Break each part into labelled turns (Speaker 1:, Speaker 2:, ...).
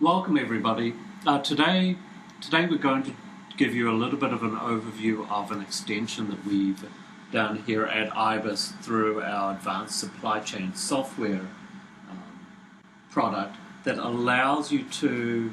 Speaker 1: Welcome everybody. Today we're going to give you a little bit of an overview of an extension that we've done here at IBIS through our advanced supply chain software product that allows you to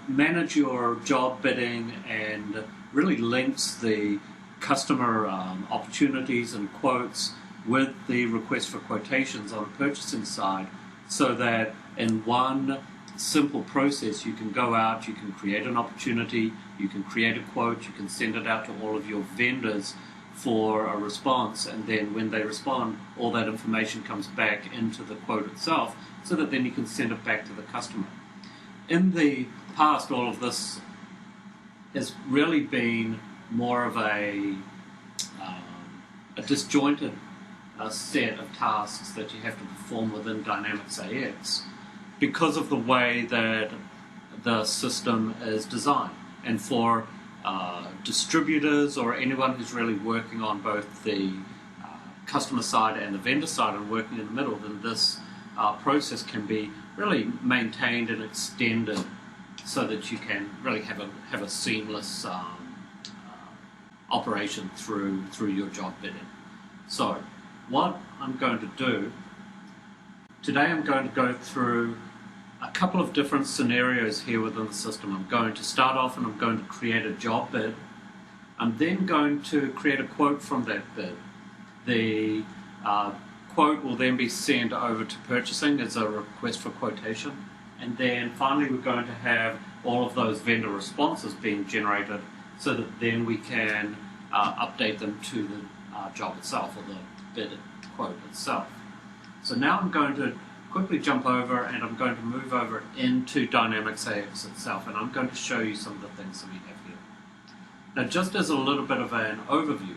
Speaker 1: manage your job bidding and really links the customer opportunities and quotes with the request for quotations on the purchasing side, so that in one simple process you can go out, you can create an opportunity, you can create a quote, you can send it out to all of your vendors for a response, and then when they respond, all that information comes back into the quote itself, so that then you can send it back to the customer. In the past, all of this has really been more of a disjointed set of tasks that you have to perform within Dynamics AX because of the way that the system is designed. And for distributors or anyone who's really working on both the customer side and the vendor side and working in the middle, then this process can be really maintained and extended so that you can really have a seamless operation through your job bidding. So what I'm going to do today, I'm going to go through a couple of different scenarios here within the system. I'm going to start off and I'm going to create a job bid. I'm then going to create a quote from that bid. The quote will then be sent over to purchasing as a request for quotation. And then finally we're going to have all of those vendor responses being generated so that then we can update them to the job itself, or the bid quote itself. So now I'm going to quickly jump over and I'm going to move over into Dynamics AX itself, and I'm going to show you some of the things that we have here. Now, just as a little bit of an overview,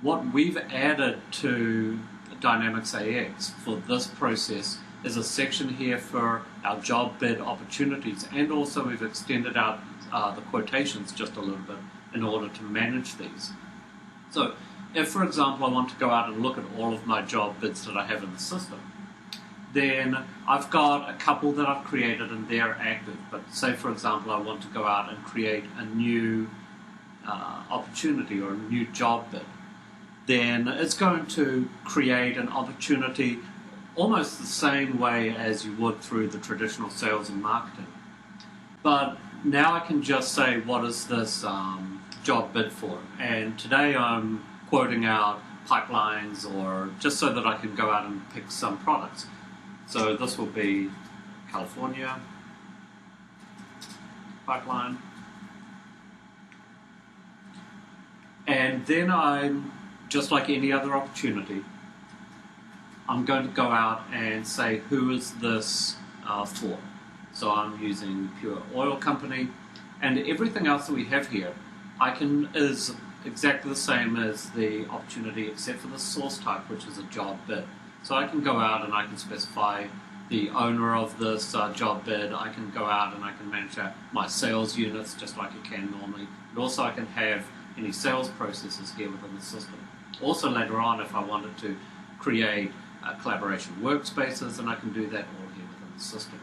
Speaker 1: what we've added to Dynamics AX for this process is a section here for our job bid opportunities, and also we've extended out the quotations just a little bit in order to manage these. So if, for example, I want to go out and look at all of my job bids that I have in the system, then I've got a couple that I've created and they're active. But say, for example, I want to go out and create a new opportunity or a new job bid, then it's going to create an opportunity almost the same way as you would through the traditional sales and marketing. But now I can just say, what is this job bid for? And today I'm quoting out pipelines, or just so that I can go out and pick some products. So this will be California pipeline. And then I'm, just like any other opportunity, I'm going to go out and say, who is this for? So I'm using Pure Oil Company, and everything else that we have here is exactly the same as the opportunity, except for the source type, which is a job bid. So I can go out and I can specify the owner of this job bid. I can go out and I can manage my sales units just like I can normally. And also I can have any sales processes here within the system. Also later on, if I wanted to create collaboration workspaces, then I can do that all here within the system.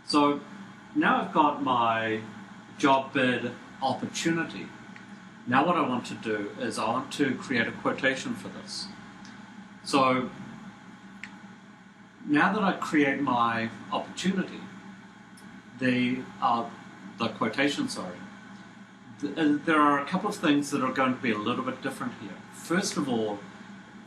Speaker 1: So now I've got my job bid opportunity. Now what I want to do is I want to create a quotation for this. So now that I create my opportunity, the quotation, there are a couple of things that are going to be a little bit different here. First of all,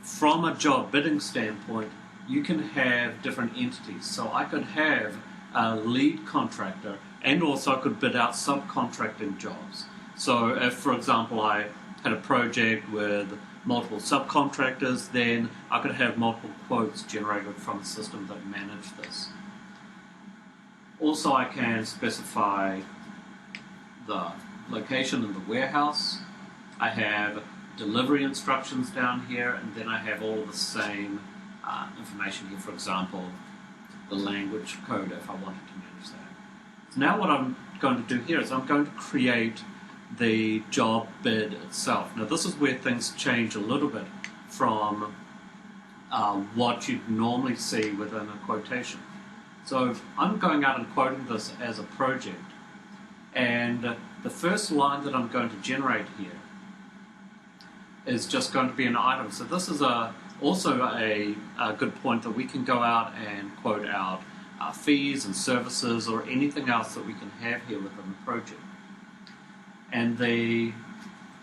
Speaker 1: from a job bidding standpoint, you can have different entities. So I could have a lead contractor, and also I could bid out subcontracting jobs. So if, for example, I had a project with multiple subcontractors, then I could have multiple quotes generated from the system that manage this. Also, I can specify the location of the warehouse. I have delivery instructions down here, and then I have all the same information here. For example, the language code if I wanted to manage that. So now what I'm going to do here is I'm going to create the job bid itself. Now this is where things change a little bit from what you'd normally see within a quotation. So I'm going out and quoting this as a project, and the first line that I'm going to generate here is just going to be an item. So this is also a good point that we can go out and quote out fees and services or anything else that we can have here within the project. And the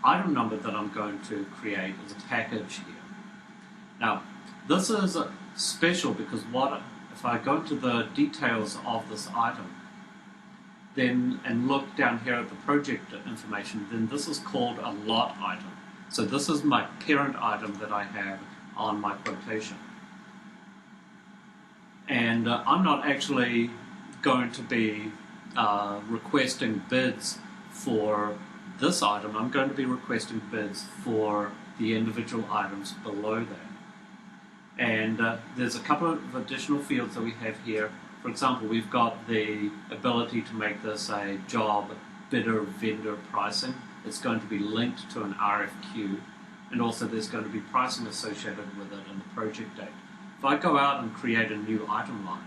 Speaker 1: item number that I'm going to create is a package here. Now, this is special because if I go into the details of this item, then and look down here at the project information, then this is called a lot item. So this is my parent item that I have on my quotation. And I'm not actually going to be requesting bids for this item. I'm going to be requesting bids for the individual items below that. And there's a couple of additional fields that we have here. For example, we've got the ability to make this a job bidder vendor pricing. It's going to be linked to an RFQ, and also there's going to be pricing associated with it and the project date. If I go out and create a new item line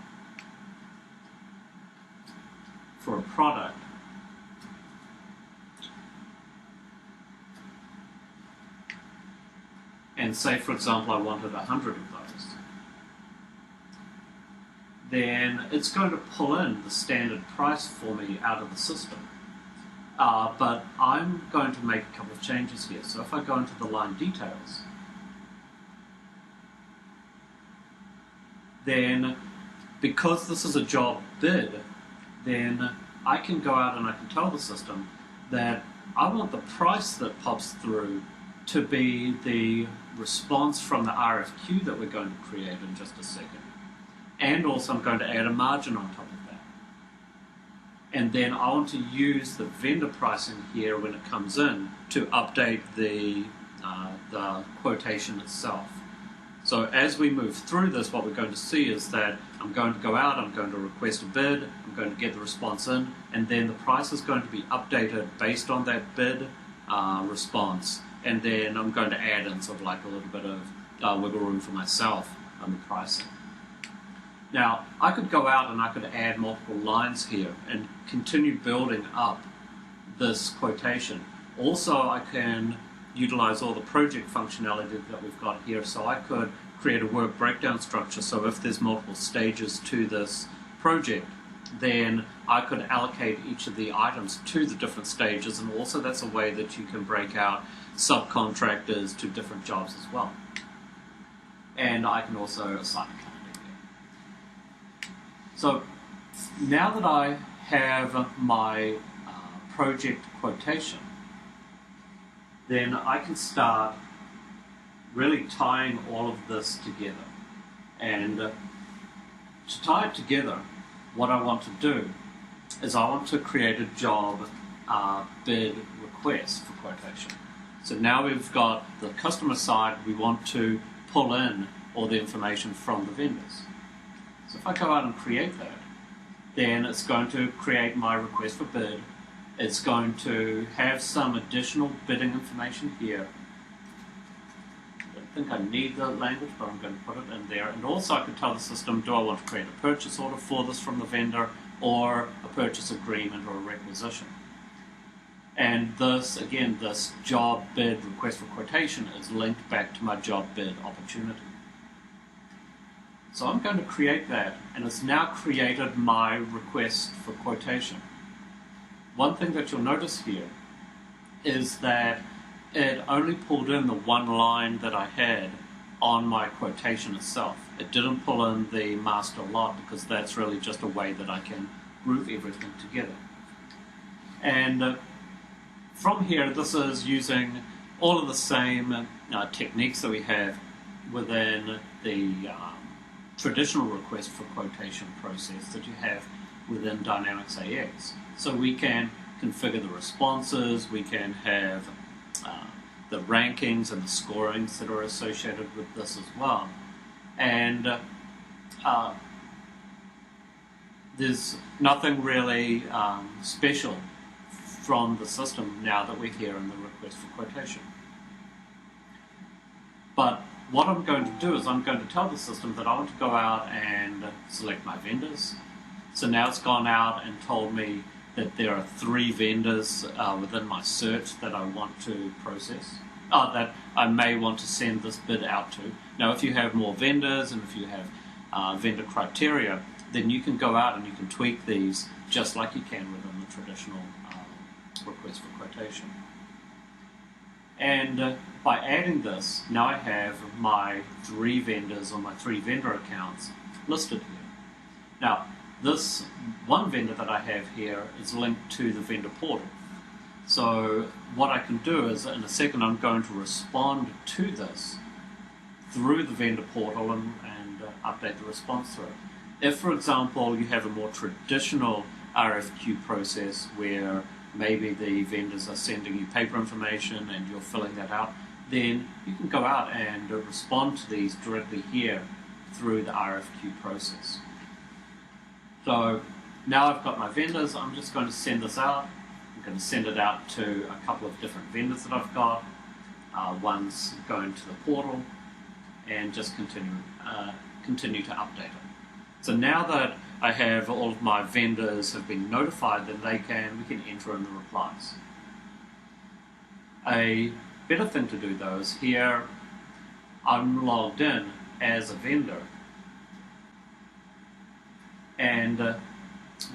Speaker 1: for a product, and say, for example, I wanted 100 of those, then it's going to pull in the standard price for me out of the system. But I'm going to make a couple of changes here. So if I go into the line details, then because this is a job bid, then I can go out and I can tell the system that I want the price that pops through to be the response from the RFQ that we're going to create in just a second. And also I'm going to add a margin on top of that. And then I want to use the vendor pricing here when it comes in to update the quotation itself. So as we move through this, what we're going to see is that I'm going to go out, I'm going to request a bid, I'm going to get the response in, and then the price is going to be updated based on that bid response. And then I'm going to add in sort of like a little bit of wiggle room for myself on the pricing. Now, I could go out and I could add multiple lines here and continue building up this quotation. Also, I can utilize all the project functionality that we've got here. So I could create a work breakdown structure. So if there's multiple stages to this project, then I could allocate each of the items to the different stages. And also that's a way that you can break out subcontractors to different jobs as well. And I can also assign a calendar here. So now that I have my project quotation, then I can start really tying all of this together. And to tie it together, what I want to do is I want to create a job bid request for quotation. So now we've got the customer side, we want to pull in all the information from the vendors. So if I go out and create that, then it's going to create my request for bid. It's going to have some additional bidding information here. I don't think I need the language, but I'm going to put it in there. And also I could tell the system, do I want to create a purchase order for this from the vendor, or a purchase agreement or a requisition? And this, again, this job bid request for quotation is linked back to my job bid opportunity. So I'm going to create that, and it's now created my request for quotation. One thing that you'll notice here is that it only pulled in the one line that I had on my quotation itself. It didn't pull in the master lot because that's really just a way that I can group everything together. And from here, this is using all of the same techniques that we have within the traditional request for quotation process that you have within Dynamics AX. So we can configure the responses, we can have the rankings and the scorings that are associated with this as well. And there's nothing really special from the system now that we're here in the request for quotation. But what I'm going to do is I'm going to tell the system that I want to go out and select my vendors, So now it's gone out and told me that there are 3 vendors within my search that I want to process, that I may want to send this bid out to. Now, if you have more vendors and if you have vendor criteria, then you can go out and you can tweak these just like you can within the traditional request for quotation. And by adding this, now I have my 3 vendors or my 3 vendor accounts listed here. Now, this one vendor that I have here is linked to the vendor portal. So what I can do is, in a second, I'm going to respond to this through the vendor portal and update the response through it. If, for example, you have a more traditional RFQ process where maybe the vendors are sending you paper information and you're filling that out, then you can go out and respond to these directly here through the RFQ process. So now I've got my vendors, I'm just going to send this out. I'm going to send it out to a couple of different vendors that I've got. One's going to the portal and just continue to update it. So now that I have all of my vendors have been notified, then we can enter in the replies. A better thing to do though is here I'm logged in as a vendor, and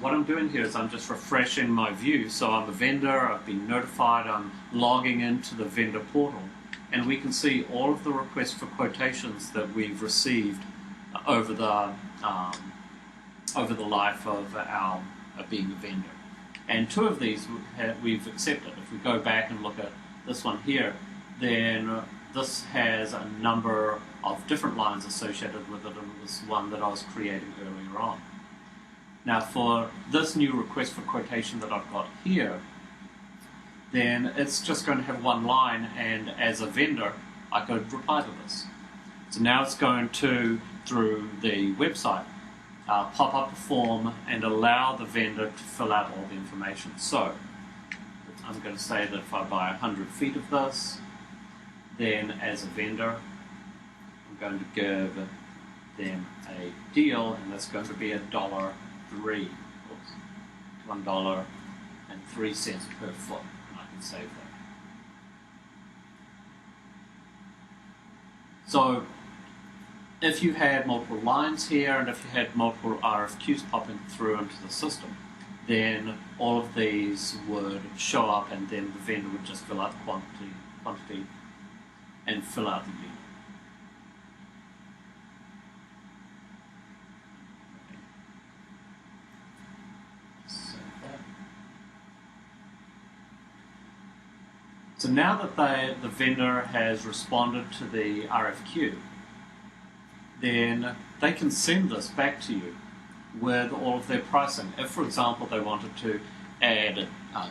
Speaker 1: what I'm doing here is I'm just refreshing my view. So I'm a vendor, I've been notified, I'm logging into the vendor portal, and we can see all of the requests for quotations that we've received over the life of our being a vendor. And 2 of these we've accepted. If we go back and look at this one here, then this has a number of different lines associated with it, and this one that I was creating earlier on. Now for this new request for quotation that I've got here, then it's just going to have 1 line, and as a vendor I could reply to this. So now it's going to, through the website, pop up a form and allow the vendor to fill out all the information. So I'm going to say that if I buy 100 feet of this, then as a vendor I'm going to give them a deal, and that's going to be $1.03, $1.03 per foot, and I can save that. So if you had multiple lines here, and if you had multiple RFQs popping through into the system, then all of these would show up, and then the vendor would just fill out the quantity and fill out the unit. Save that. So now that the vendor has responded to the RFQ, then they can send this back to you with all of their pricing. If, for example, they wanted to add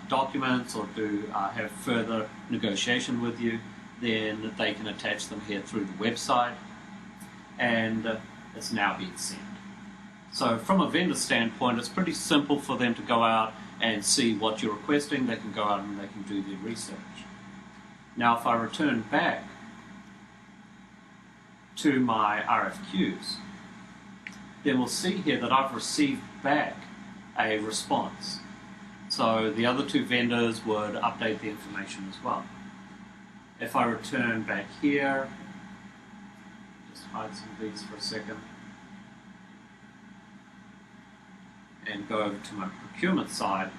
Speaker 1: documents or have further negotiation with you, then they can attach them here through the website, and it's now being sent. So from a vendor standpoint, it's pretty simple for them to go out and see what you're requesting. They can go out and they can do their research. Now if I return back to my RFQs, then we'll see here that I've received back a response. So the other 2 vendors would update the information as well. If I return back here, just hide some of these for a second, and go over to my procurement side,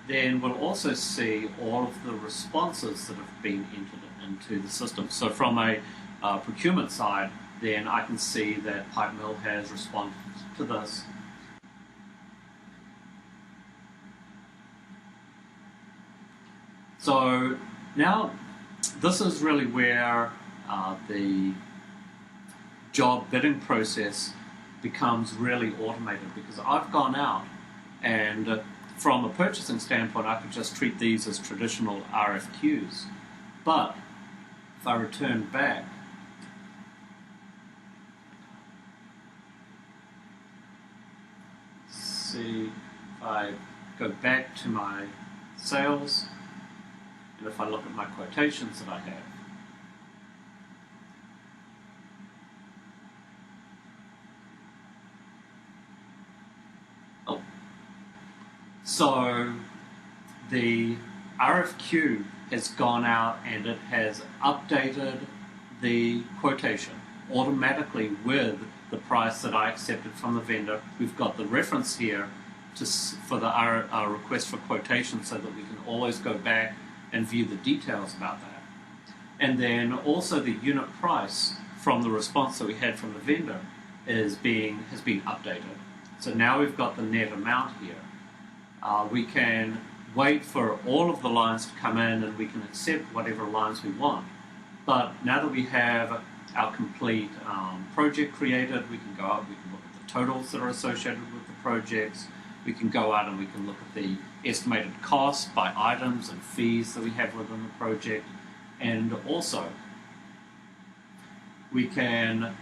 Speaker 1: then we'll also see all of the responses that have been entered into the system. So from a procurement side, then I can see that Pipe Mill has responded to this. So now this is really where the job bidding process becomes really automated, because I've gone out and from a purchasing standpoint I could just treat these as traditional RFQs, but if I return back, see, if I go back to my sales, and if I look at my quotations that I have, So the RFQ has gone out and it has updated the quotation automatically with the price that I accepted from the vendor. We've got the reference here for our request for quotation so that we can always go back and view the details about that. And then also the unit price from the response that we had from the vendor has been updated. So now we've got the net amount here. We can wait for all of the lines to come in and we can accept whatever lines we want. But now that we have our complete project created, we can go out, we can look at the totals that are associated with the projects, we can go out and we can look at the estimated costs by items and fees that we have within the project, and also we can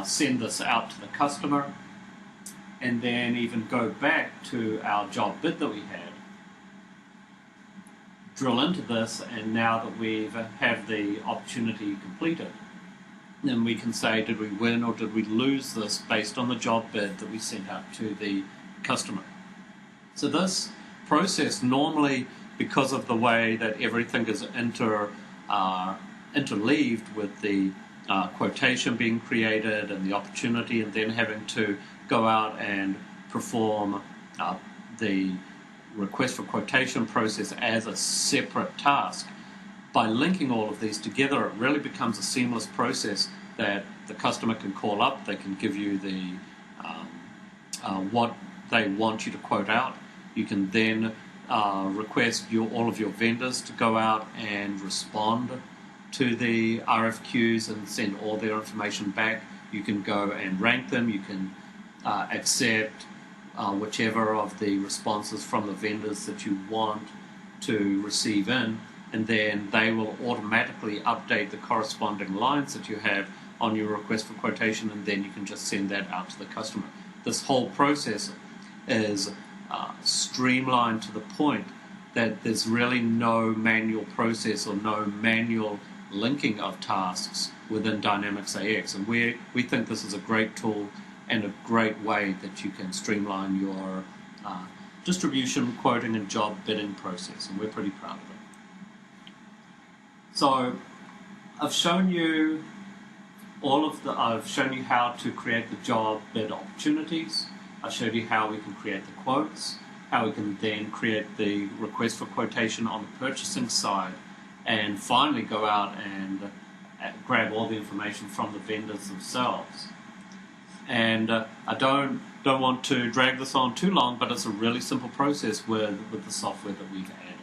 Speaker 1: send this out to the customer and then even go back to our job bid that we had, drill into this, and now that we have the opportunity completed, then we can say, did we win or did we lose this based on the job bid that we sent out to the customer. So this process normally, because of the way that everything is interleaved with the quotation being created and the opportunity, and then having to go out and perform the request for quotation process as a separate task. By linking all of these together, it really becomes a seamless process that the customer can call up, they can give you the what they want you to quote out. You can then request all of your vendors to go out and respond to the RFQs and send all their information back. You can go and rank them, you can accept whichever of the responses from the vendors that you want to receive in, and then they will automatically update the corresponding lines that you have on your request for quotation, and then you can just send that out to the customer. This whole process is streamlined to the point that there's really no manual process or no manual linking of tasks within Dynamics AX, and we think this is a great tool and a great way that you can streamline your distribution, quoting, and job bidding process, and we're pretty proud of it. So I've shown you I've shown you how to create the job bid opportunities. I showed you how we can create the quotes, how we can then create the request for quotation on the purchasing side, and finally go out and grab all the information from the vendors themselves. And I don't want to drag this on too long, but it's a really simple process with the software that we've added.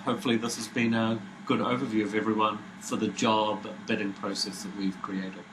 Speaker 1: Hopefully this has been a good overview of everyone for the job bidding process that we've created.